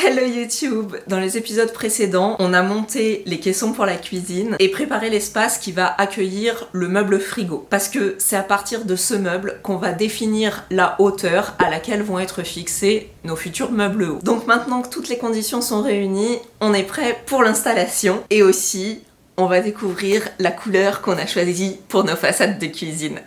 Hello YouTube! Dans les épisodes précédents, on a monté les caissons pour la cuisine et préparé l'espace qui va accueillir le meuble frigo. Parce que c'est à partir de ce meuble qu'on va définir la hauteur à laquelle vont être fixés nos futurs meubles hauts. Donc maintenant que toutes les conditions sont réunies, on est prêt pour l'installation et aussi on va découvrir la couleur qu'on a choisie pour nos façades de cuisine.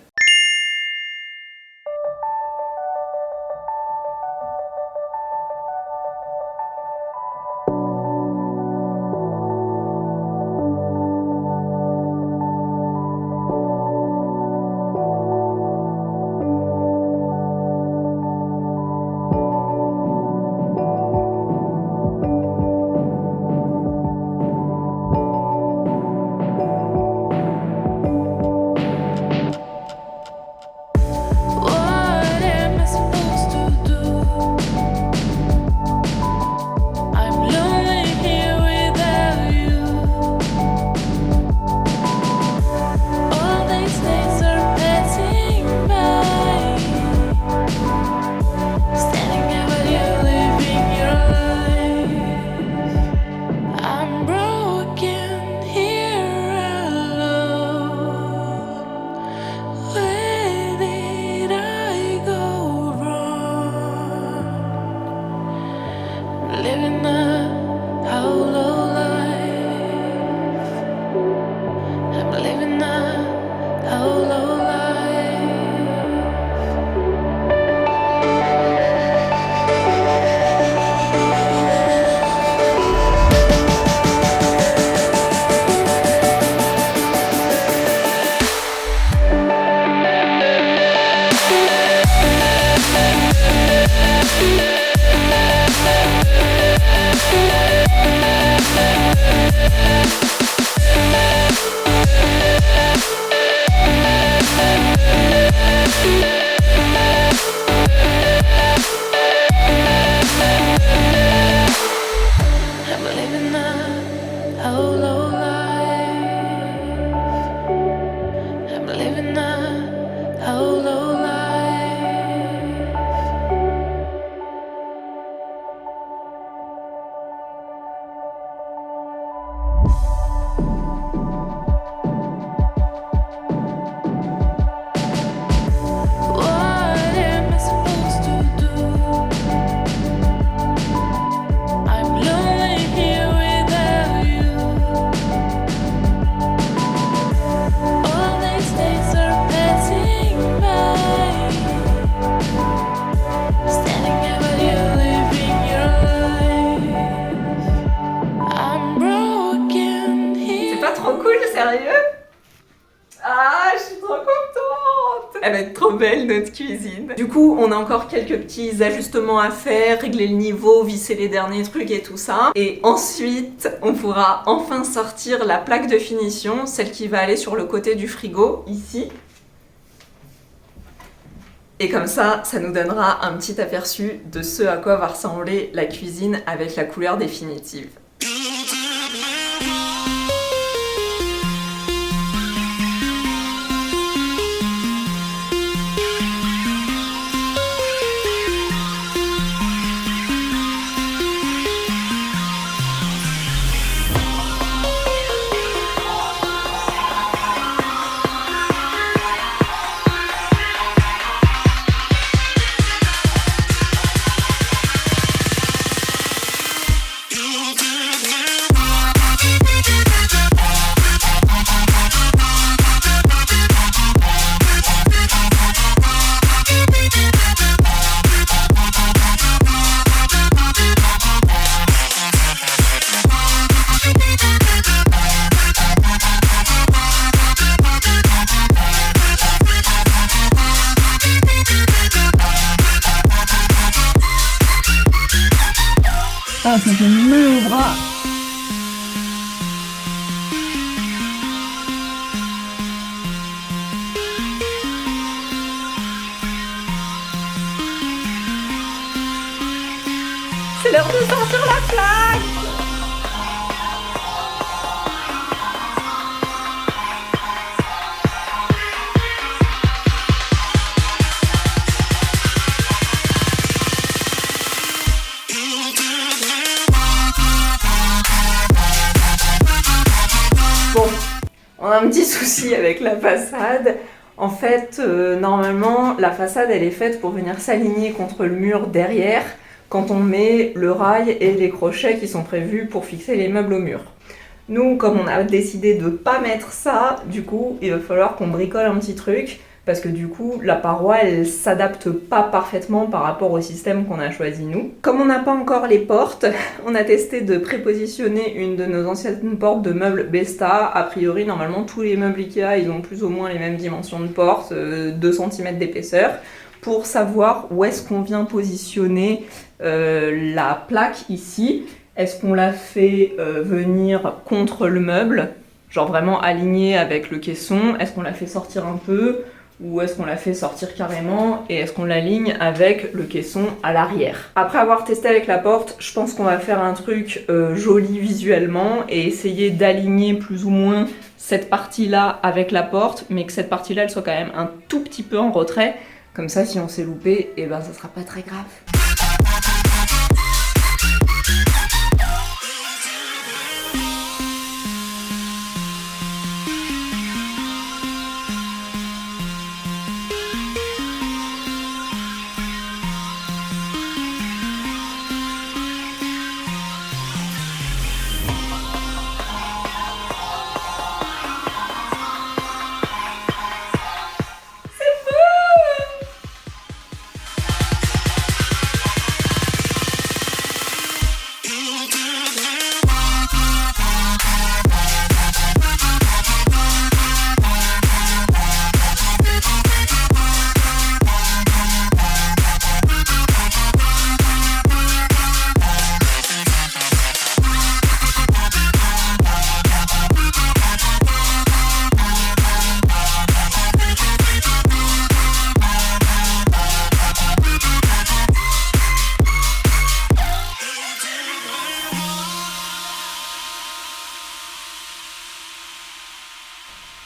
Sérieux? Ah, je suis trop contente! Elle va être trop belle notre cuisine. Du coup, on a encore quelques petits ajustements à faire, régler le niveau, visser les derniers trucs et tout ça. Et ensuite, on pourra enfin sortir la plaque de finition, celle qui va aller sur le côté du frigo, ici. Et comme ça nous donnera un petit aperçu de ce à quoi va ressembler la cuisine avec la couleur définitive. Ah, ça fait mal au bras. C'est l'heure de sortir la plaque! On a un petit souci avec la façade. En fait, normalement, la façade, elle est faite pour venir s'aligner contre le mur derrière quand on met le rail et les crochets qui sont prévus pour fixer les meubles au mur. Nous, comme on a décidé de pas mettre ça, du coup, il va falloir qu'on bricole un petit truc parce que du coup, la paroi, elle s'adapte pas parfaitement par rapport au système qu'on a choisi nous. Comme on n'a pas encore les portes, on a testé de prépositionner une de nos anciennes portes de meubles Besta. A priori, normalement, tous les meubles Ikea, ils ont plus ou moins les mêmes dimensions de porte, 2 cm d'épaisseur, pour savoir où est-ce qu'on vient positionner la plaque ici. Est-ce qu'on la fait venir contre le meuble, genre vraiment alignée avec le caisson? Est-ce qu'on la fait sortir un peu? Ou est-ce qu'on la fait sortir carrément? Et est-ce qu'on l'aligne avec le caisson à l'arrière? Après avoir testé avec la porte, je pense qu'on va faire un truc joli visuellement et essayer d'aligner plus ou moins cette partie-là avec la porte, mais que cette partie-là, elle soit quand même un tout petit peu en retrait. Comme ça, si on s'est loupé, et ben ça sera pas très grave.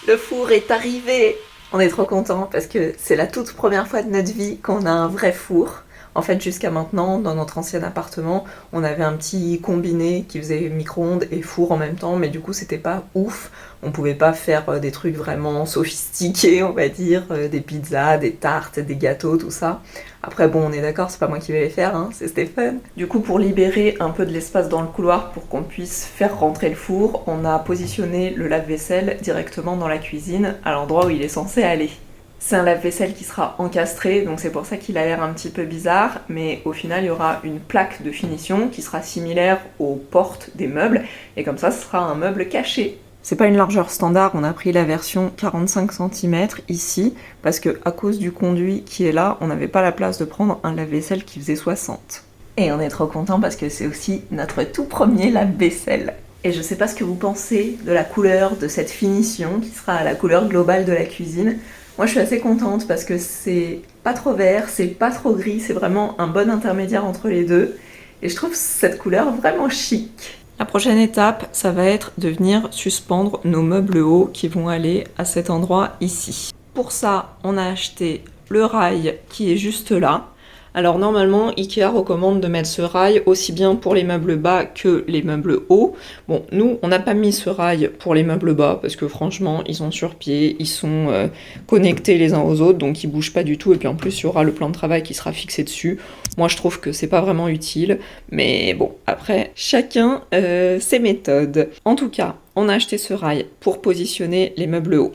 Le four est arrivé! On est trop contents parce que c'est la toute première fois de notre vie qu'on a un vrai four. En fait, jusqu'à maintenant, dans notre ancien appartement, on avait un petit combiné qui faisait micro-ondes et four en même temps, mais du coup, c'était pas ouf. On pouvait pas faire des trucs vraiment sophistiqués, on va dire, des pizzas, des tartes, des gâteaux, tout ça. Après, bon, on est d'accord, c'est pas moi qui vais les faire, hein, c'est Stéphane. Du coup, pour libérer un peu de l'espace dans le couloir pour qu'on puisse faire rentrer le four, on a positionné le lave-vaisselle directement dans la cuisine, à l'endroit où il est censé aller. C'est un lave-vaisselle qui sera encastré, donc c'est pour ça qu'il a l'air un petit peu bizarre, mais au final il y aura une plaque de finition qui sera similaire aux portes des meubles, et comme ça ce sera un meuble caché. C'est pas une largeur standard, on a pris la version 45 cm ici, parce que à cause du conduit qui est là, on n'avait pas la place de prendre un lave-vaisselle qui faisait 60. Et on est trop content parce que c'est aussi notre tout premier lave-vaisselle. Et je sais pas ce que vous pensez de la couleur de cette finition, qui sera la couleur globale de la cuisine. Moi je suis assez contente parce que c'est pas trop vert, c'est pas trop gris, c'est vraiment un bon intermédiaire entre les deux. Et je trouve cette couleur vraiment chic. La prochaine étape, ça va être de venir suspendre nos meubles hauts qui vont aller à cet endroit ici. Pour ça, on a acheté le rail qui est juste là. Alors normalement, Ikea recommande de mettre ce rail aussi bien pour les meubles bas que les meubles hauts. Bon, nous, on n'a pas mis ce rail pour les meubles bas parce que franchement, ils sont sur pied, ils sont connectés les uns aux autres, donc ils bougent pas du tout. Et puis en plus, il y aura le plan de travail qui sera fixé dessus. Moi, je trouve que c'est pas vraiment utile, mais bon, après, chacun ses méthodes. En tout cas, on a acheté ce rail pour positionner les meubles hauts.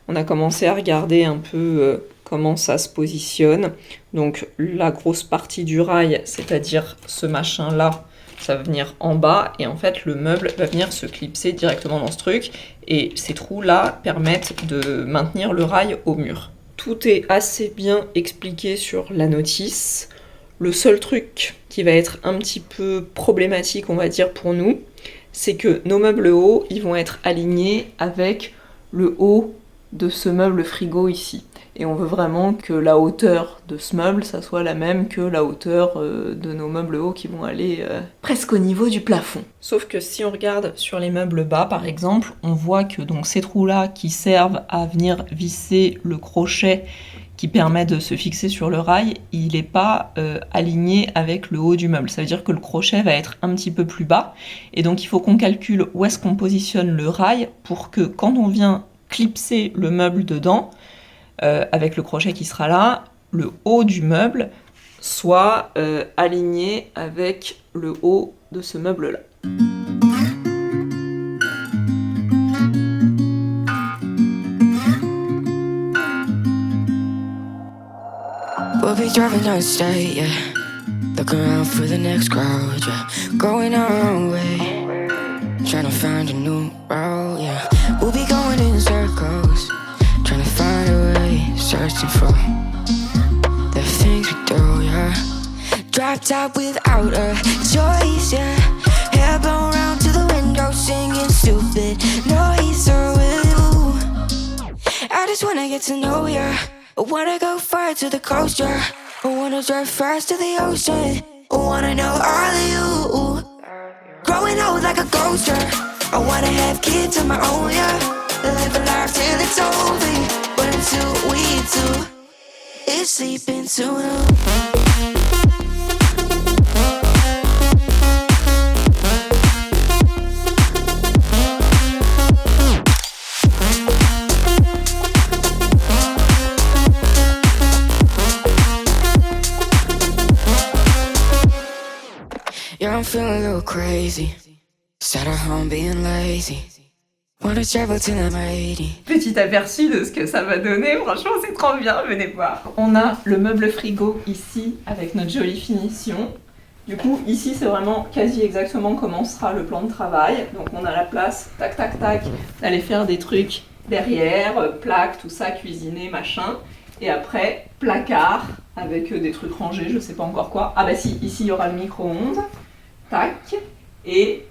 On a commencé à regarder un peu comment ça se positionne. Donc la grosse partie du rail, c'est-à-dire ce machin-là, ça va venir en bas et en fait le meuble va venir se clipser directement dans ce truc et ces trous-là permettent de maintenir le rail au mur. Tout est assez bien expliqué sur la notice. Le seul truc qui va être un petit peu problématique, on va dire, pour nous, c'est que nos meubles hauts, ils vont être alignés avec le haut de ce meuble frigo ici. Et on veut vraiment que la hauteur de ce meuble, ça soit la même que la hauteur de nos meubles hauts qui vont aller presque au niveau du plafond. Sauf que si on regarde sur les meubles bas, par exemple, on voit que donc ces trous-là qui servent à venir visser le crochet qui permet de se fixer sur le rail, il n'est pas aligné avec le haut du meuble. Ça veut dire que le crochet va être un petit peu plus bas. Et donc il faut qu'on calcule où est-ce qu'on positionne le rail pour que quand on vient clipser le meuble dedans, avec le crochet qui sera là, le haut du meuble soit aligné avec le haut de ce meuble-là. We'll be driving down the state, yeah. Looking around for the next crowd, yeah. Going our own way, trying to find a new route, yeah. We'll be going in circles, trying to find a way, searching for the things we do, yeah. Drop top without a choice, yeah. Hair blown round to the window, singing stupid noise with you. I just wanna get to know ya. I wanna go far to the coast, yeah. I wanna drive fast to the ocean. I wanna know all of you. Growing old like a ghost, yeah. I wanna have kids of my own, yeah. Live a life till it's over. But until we do, it's sleeping soon. Yeah, I'm feeling a little crazy. Sat at home being lazy. Wanna travel till I'm 80. Petit aperçu de ce que ça va donner, franchement c'est trop bien, venez voir. On a le meuble frigo ici avec notre jolie finition. Du coup ici c'est vraiment quasi exactement comment sera le plan de travail. Donc on a la place, tac tac tac, d'aller faire des trucs derrière, plaques, tout ça, cuisiner, machin. Et après, placard avec des trucs rangés, je sais pas encore quoi. Ah bah si, ici il y aura le micro-ondes. Tac. Et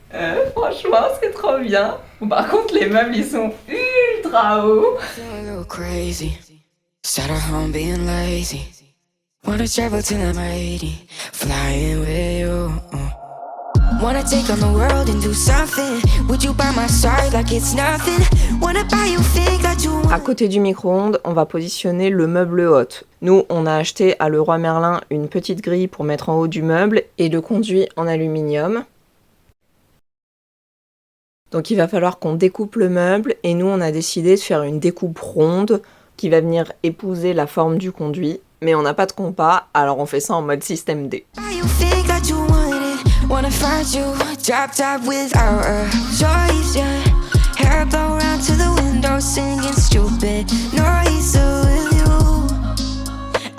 franchement, c'est trop bien. Bon, par contre, les meubles, ils sont ultra hauts. Feeling a little crazy. Sat at home being lazy. Wanna travel till I'm 80. Flying with you. Wanna take on the world and do something. Would you by my side like it's nothing? Wanna buy you things that you want. À côté du micro-ondes, on va positionner le meuble hôte. Nous, on a acheté à Leroy Merlin une petite grille pour mettre en haut du meuble et le conduit en aluminium. Donc il va falloir qu'on découpe le meuble et nous, on a décidé de faire une découpe ronde qui va venir épouser la forme du conduit. Mais on n'a pas de compas, alors on fait ça en mode système D. Buy you things that you wanted. Wanna find you. Drop top without a choice, yeah. Hair blow round to the window, singing stupid noise with you.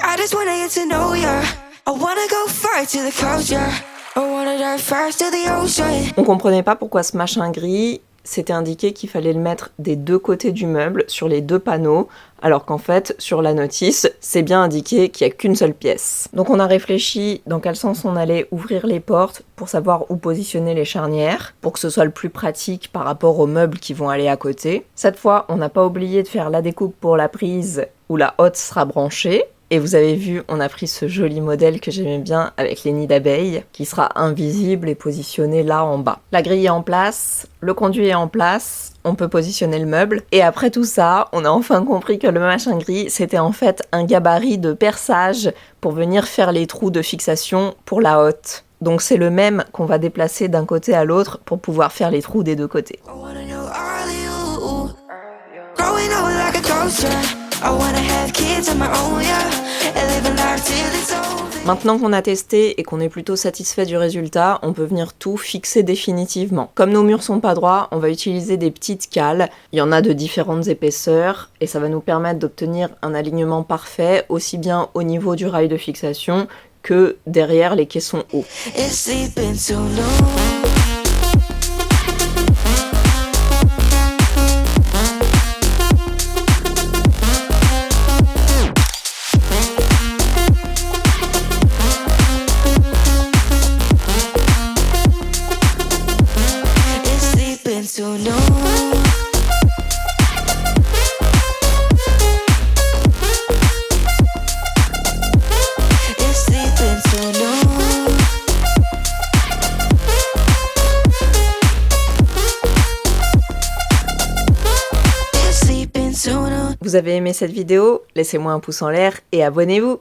I just wanna get to know ya. I wanna go far to the coast, yeah. I wanna drive fast to the ocean. On comprenait pas pourquoi ce machin gris, c'était indiqué qu'il fallait le mettre des deux côtés du meuble, sur les deux panneaux, alors qu'en fait, sur la notice, c'est bien indiqué qu'il n'y a qu'une seule pièce. Donc on a réfléchi dans quel sens on allait ouvrir les portes pour savoir où positionner les charnières, pour que ce soit le plus pratique par rapport aux meubles qui vont aller à côté. Cette fois, on n'a pas oublié de faire la découpe pour la prise où la hotte sera branchée. Et vous avez vu, on a pris ce joli modèle que j'aimais bien avec les nids d'abeilles, qui sera invisible et positionné là en bas. La grille est en place, le conduit est en place, on peut positionner le meuble. Et après tout ça, on a enfin compris que le machin gris, c'était en fait un gabarit de perçage pour venir faire les trous de fixation pour la hotte. Donc c'est le même qu'on va déplacer d'un côté à l'autre pour pouvoir faire les trous des deux côtés. I wanna know all of you. Growing up like a ghost, yeah. I wanna have kids of my own, yeah. And live a life till it's over. Maintenant qu'on a testé et qu'on est plutôt satisfait du résultat, on peut venir tout fixer définitivement. Comme nos murs sont pas droits, on va utiliser des petites cales. Il y en a de différentes épaisseurs et ça va nous permettre d'obtenir un alignement parfait, aussi bien au niveau du rail de fixation que derrière les caissons hauts. It's sleeping too long. Vous avez aimé cette vidéo? Laissez-moi un pouce en l'air et abonnez-vous!